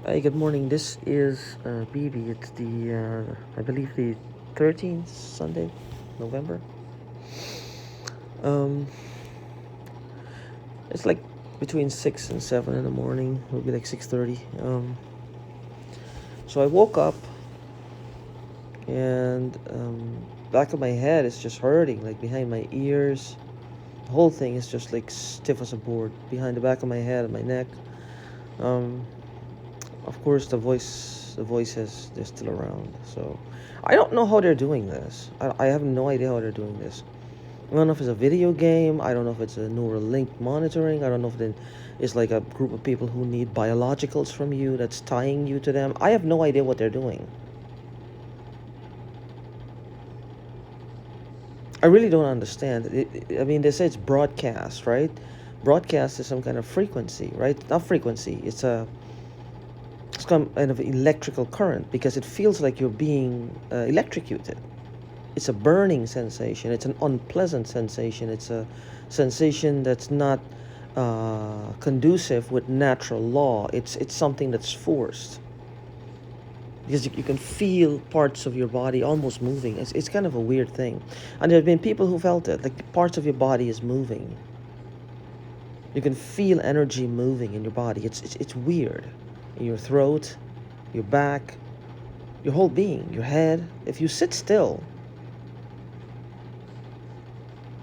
Hi, good morning. This is BB. It's I believe, the 13th Sunday, November. Um, it's like between 6 and 7 in the morning. It'll be like 6:30. So I woke up and back of my head is just hurting, like behind my ears. The whole thing is just like stiff as a board behind the back of my head and my neck. Um, of course, the voices, they're still around. So I don't know how they're doing this. I have no idea how they're doing this. I don't know if it's a video game. I don't know if it's a neural link monitoring. I don't know if it's like a group of people who need biologicals from you that's tying you to them. I have no idea what they're doing. I really don't understand. I mean, they say it's broadcast, right? Broadcast is some kind of frequency, right? Not frequency. It's kind of electrical current because it feels like you're being electrocuted. It's a burning sensation. It's an unpleasant sensation. It's a sensation that's not conducive with natural law. It's something that's forced because you can feel parts of your body almost moving. It's kind of a weird thing, and there have been people who felt it. Like parts of your body is moving. You can feel energy moving in your body. It's weird. In your throat, your back, your whole being, your head. If you sit still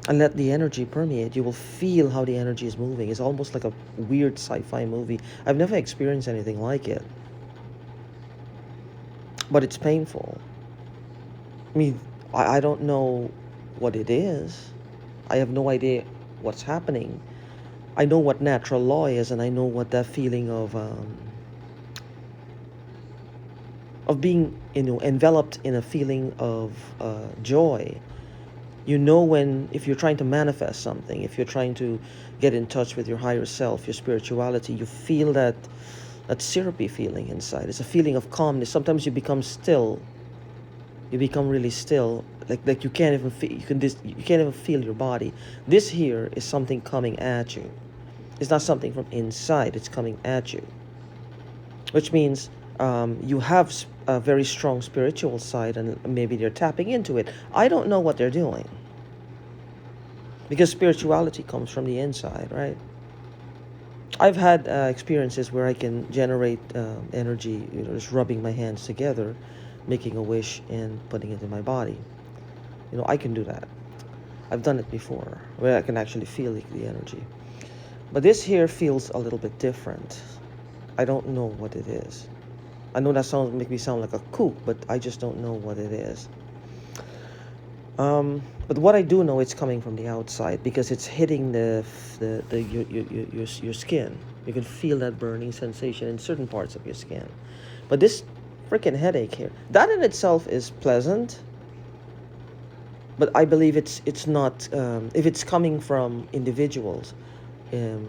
and let the energy permeate, you will feel how the energy is moving. It's almost like a weird sci-fi movie. I've never experienced anything like it, but it's painful. I mean, I don't know what it is. I have no idea what's happening. I know what natural law is, and I know what that feeling of being, enveloped in a feeling of joy. You know, when if you're trying to manifest something, if you're trying to get in touch with your higher self, your spirituality, you feel that syrupy feeling inside. It's a feeling of calmness. Sometimes you become still. You become really still, like you can't even feel, you can't even feel your body. This here is something coming at you. It's not something from inside. It's coming at you, which means you have a very strong spiritual side, and maybe they're tapping into it. I don't know what they're doing. Because spirituality comes from the inside, right? I've had experiences where I can generate energy, just rubbing my hands together, making a wish and putting it in my body. I can do that. I've done it before, where I can actually feel the energy. But this here feels a little bit different. I don't know what it is. I know that make me sound like a kook, but I just don't know what it is. But what I do know, it's coming from the outside because it's hitting your skin. You can feel that burning sensation in certain parts of your skin. But this freaking headache here, that in itself is pleasant. But I believe it's not. If it's coming from individuals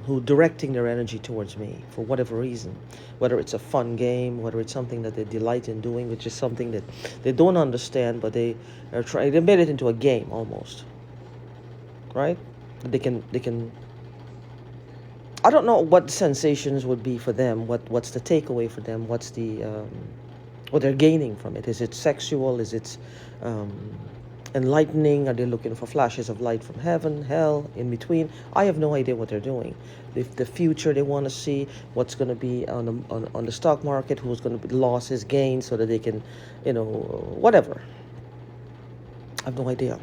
who directing their energy towards me for whatever reason, whether it's a fun game, whether it's something that they delight in doing, which is something that they don't understand, but they are trying. They made it into a game almost, right? They can. I don't know what the sensations would be for them. What's the takeaway for them? What's what they're gaining from it? Is it sexual? Is it um, enlightening? Are they looking for flashes of light from heaven, hell, in between? I have no idea what they're doing. If the future they want to see, what's going to be on the stock market, who's going to be losses, gains, so that they can, whatever. I have no idea.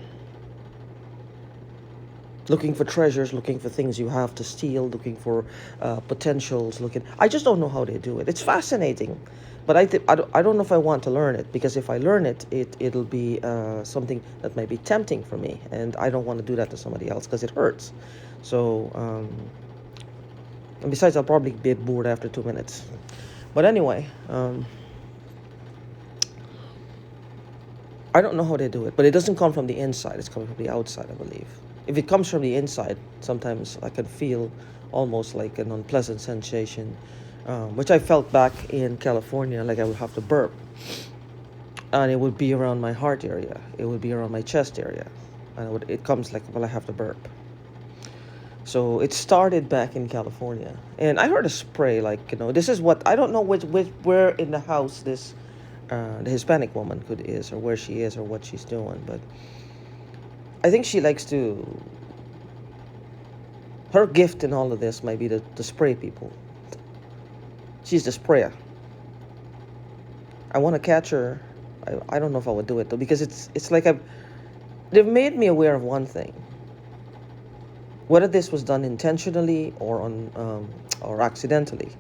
Looking for treasures, looking for things you have to steal, looking for potentials, I just don't know how they do it. It's fascinating, but I don't know if I want to learn it, because if I learn it, it'll be something that might be tempting for me, and I don't want to do that to somebody else because it hurts. So, and besides, I'll probably get bored after 2 minutes. But anyway, I don't know how they do it, but it doesn't come from the inside. It's coming from the outside, I believe. If it comes from the inside, sometimes I can feel almost like an unpleasant sensation, which I felt back in California, like I would have to burp. And it would be around my heart area. It would be around my chest area. And it comes like, well, I have to burp. So it started back in California, and I heard a spray. Like, this is what I don't know which where in the house this the Hispanic woman could is, or where she is, or what she's doing. But I think she likes to. Her gift in all of this might be to spray people. She's the sprayer. I want to catch her. I don't know if I would do it though, because it's like they've made me aware of one thing. Whether this was done intentionally or accidentally,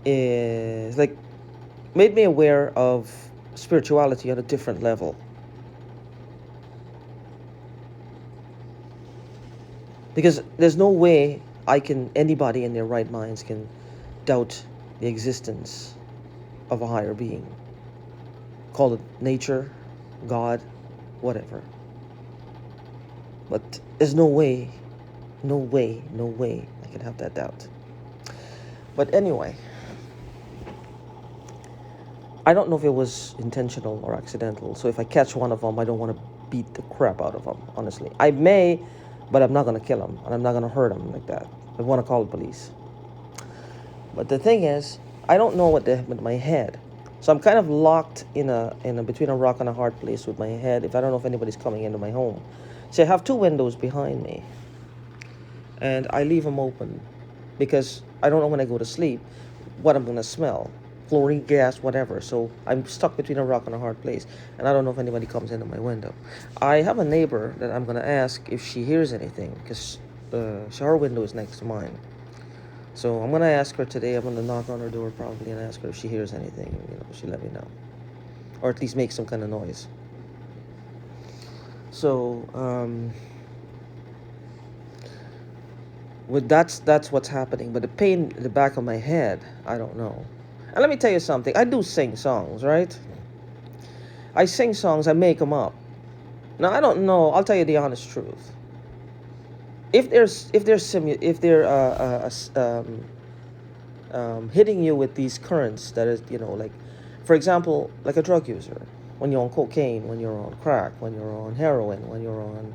is like made me aware of spirituality on a different level. Because there's no way anybody in their right minds can doubt the existence of a higher being. Call it nature, God, whatever. But there's no way I can have that doubt. But anyway, I don't know if it was intentional or accidental. So if I catch one of them, I don't want to beat the crap out of them, honestly. I may, but I'm not going to kill them, and I'm not going to hurt them like that. I want to call the police. But the thing is, I don't know what with my head. So I'm kind of locked in a between a rock and a hard place with my head. If I don't know if anybody's coming into my home. See, I have two windows behind me, and I leave them open because I don't know when I go to sleep what I'm going to smell. Chlorine gas, whatever. So I'm stuck between a rock and a hard place, and I don't know if anybody comes into my window. I have a neighbor that I'm going to ask if she hears anything, because her window is next to mine. So I'm going to ask her today. I'm going to knock on her door probably and ask her if she hears anything. She let me know, or at least make some kind of noise. So that's what's happening. But the pain in the back of my head, I don't know. And let me tell you something. I do sing songs, right? I sing songs. I make them up. Now I don't know. I'll tell you the honest truth. If they're hitting you with these currents, that is, like, for example, like a drug user, when you're on cocaine, when you're on crack, when you're on heroin, when you're on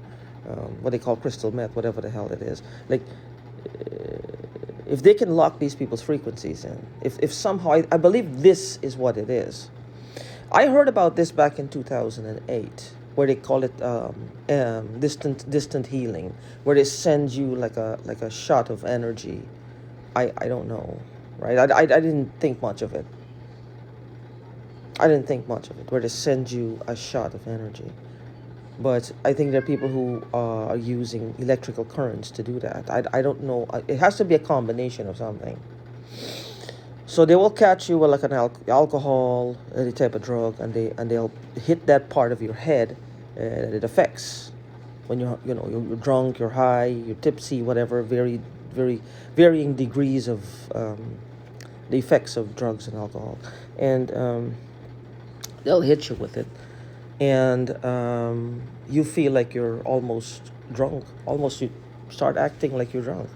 what they call crystal meth, whatever the hell it is, like. If they can lock these people's frequencies in, if somehow, I believe this is what it is. I heard about this back in 2008, where they call it distant healing, where they send you like a shot of energy. I don't know, right? I didn't think much of it. Where they send you a shot of energy. But I think there are people who are using electrical currents to do that. I don't know. It has to be a combination of something. So they will catch you with like an alcohol, any type of drug, and they'll hit that part of your head that it affects. When you're drunk, you're high, you're tipsy, whatever. Very varying degrees of the effects of drugs and alcohol, and they'll hit you with it. And you feel like you're almost drunk. Almost you start acting like you're drunk.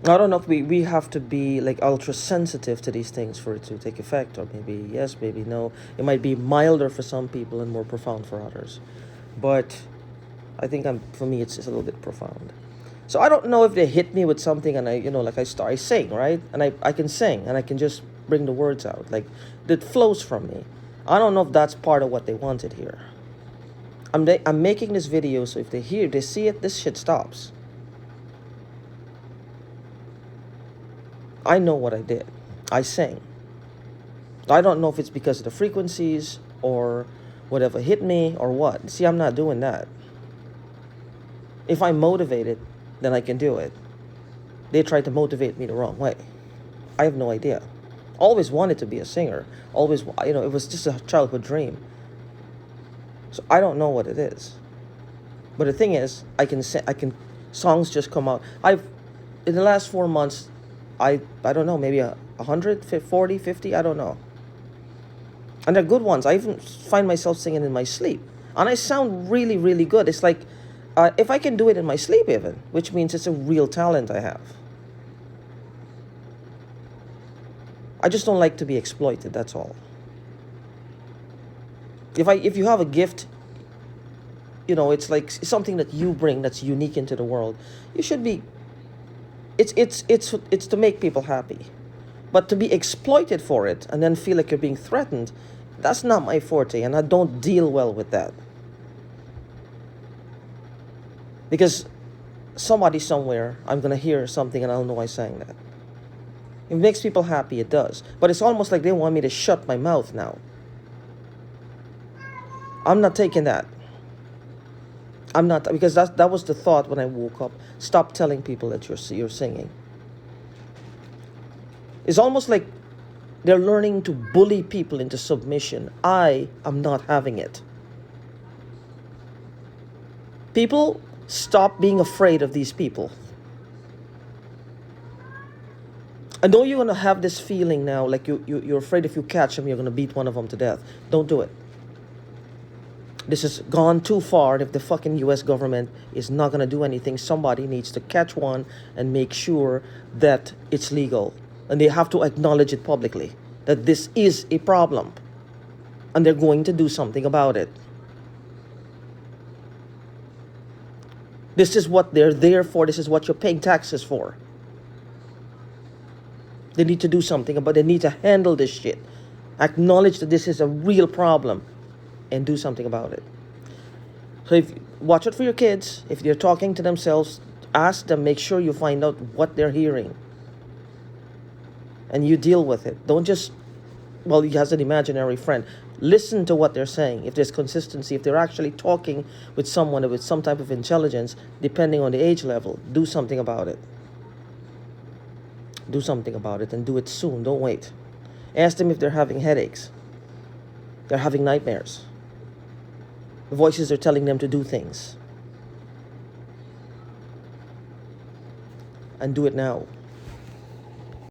I don't know if we have to be like ultra sensitive to these things for it to take effect, or maybe yes, maybe no. It might be milder for some people and more profound for others. But I think for me it's a little bit profound. So I don't know if they hit me with something and I sing, right? And I can sing and I can just bring the words out. Like it flows from me. I don't know if that's part of what they wanted here. I'm making this video so if they see it, this shit stops. I know what I did. I sang. I don't know if it's because of the frequencies or whatever hit me or what. See, I'm not doing that. If I'm motivated, then I can do it. They tried to motivate me the wrong way. I have no idea. Always wanted to be a singer. Always, it was just a childhood dream. So I don't know what it is. But the thing is, songs just come out. In the last 4 months, I don't know, maybe 100, 40, 50, I don't know. And they're good ones. I even find myself singing in my sleep. And I sound really, really good. It's like, if I can do it in my sleep even, which means it's a real talent I have. I just don't like to be exploited, that's all. If you have a gift, it's like something that you bring that's unique into the world. You should be. It's to make people happy, but to be exploited for it and then feel like you're being threatened, that's not my forte, and I don't deal well with that. Because somebody somewhere, I'm gonna hear something and I'll know I sang that. It makes people happy, it does. But it's almost like they want me to shut my mouth now. I'm not taking that. I'm not, because that was the thought when I woke up. Stop telling people that you're singing. It's almost like they're learning to bully people into submission. I am not having it. People, stop being afraid of these people. I know you're going to have this feeling now, like you're afraid if you catch them, you're going to beat one of them to death. Don't do it. This has gone too far, and if the fucking US government is not going to do anything, somebody needs to catch one and make sure that it's legal. And they have to acknowledge it publicly, that this is a problem. And they're going to do something about it. This is what they're there for. This is what you're paying taxes for. They need to do something about it. They need to handle this shit. Acknowledge that this is a real problem and do something about it. So if watch out for your kids. If they're talking to themselves, ask them, make sure you find out what they're hearing. And you deal with it. Don't just, well, he has an imaginary friend. Listen to what they're saying. If there's consistency, if they're actually talking with someone with some type of intelligence, depending on the age level, do something about it. Do something about it, and do it soon. Don't wait. Ask them if they're having headaches. They're having nightmares. The voices are telling them to do things. And do it now.